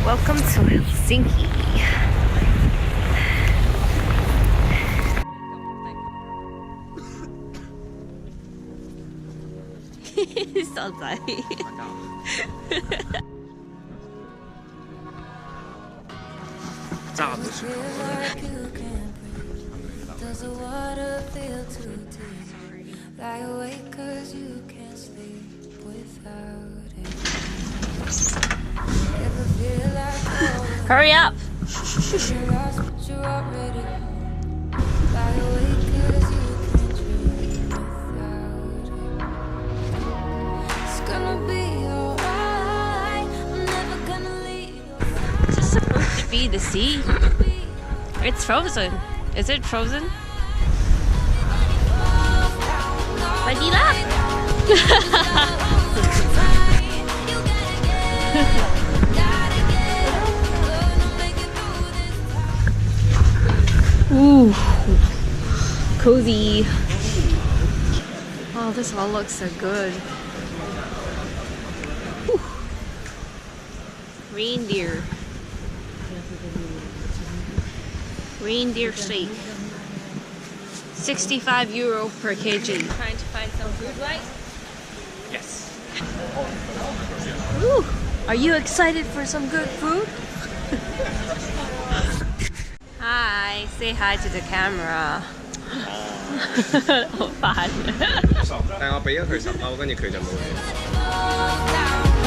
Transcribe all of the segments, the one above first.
Welcome to Helsinki. So sorry. Does the water feel too deep? Lie awake 'cause you can't sleep without it. Ever feel like Hurry up! you're lost but you're already home? Lie awake 'cause you can't dream without it. It's gonna be alright. I'm never gonna leave your side. Is this supposed to be the sea? It's frozen. Is it frozen? Vanilla? Ooh, cozy. Oh, this all looks so good. Whew. Reindeer. Reindeer steak. 65 euro per kg. Trying to find some food, right? Yes. Ooh, are you excited for some good food? Hi, say hi to the camera. 好煩。但我俾咗佢10歐，跟住佢就冇嘢。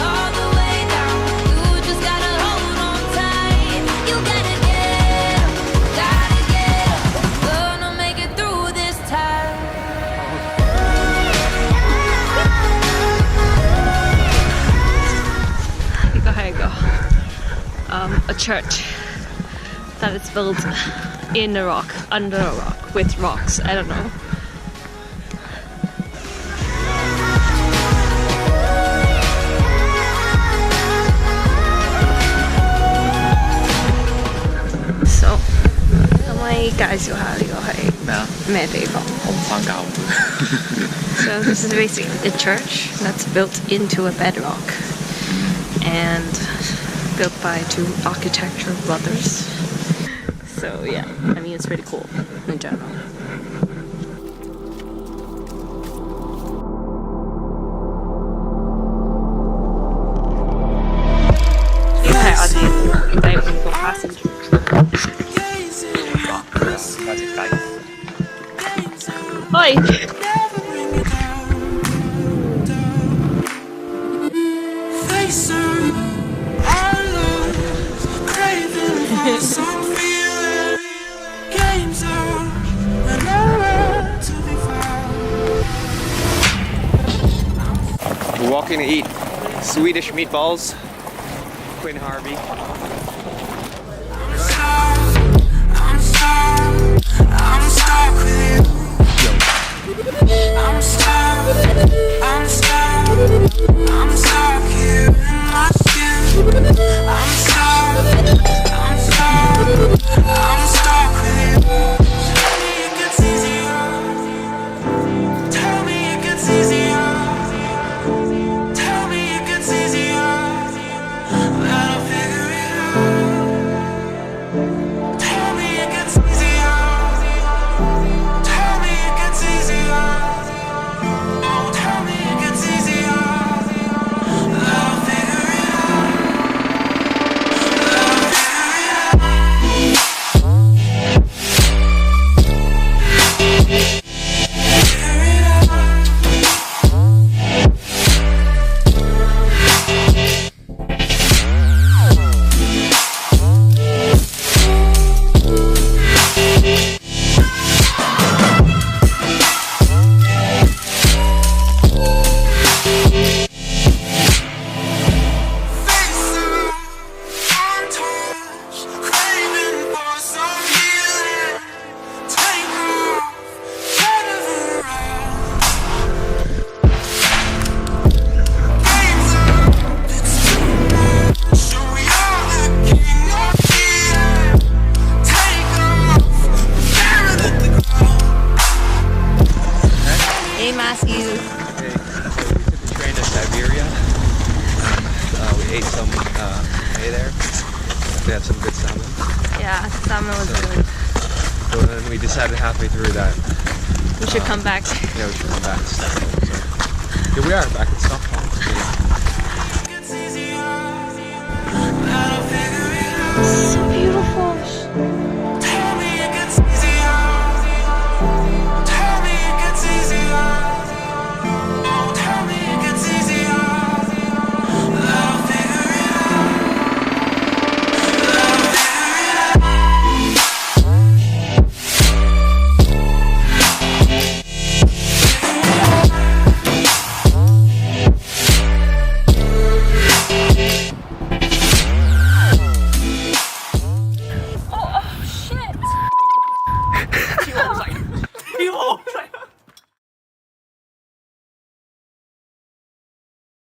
All the way down. You just gotta hold on tight. You gotta get up, gotta get up. Gonna make it through this time. Here you go. A church that is built in a rock, under a rock, with rocks. I don't know. So, 咁我介紹下呢個係咩地方？我唔返教會。So this is basically a church that's built into a bedrock and built by two architecture brothers. So yeah, I mean it's pretty cool in general. Här är det inte på passenger. Oj! We're walking to eat Swedish meatballs. Quinn Harvey. I'm stuck with you. I'm stuck here in my skin. I'm stuck with you. Tell me it gets easier. Tell me it gets easier. Tell me it gets easier. Then I'll figure it out. Tell me it gets easier. Tell me it gets easier. Oh, tell me it gets easier. Then I'll figure it Hay there. They had some good salmon. Yeah, salmon was So- good. But then we decided halfway through that We should come back. yeah, we should come back to Stockholm. So here we are back in Stockholm.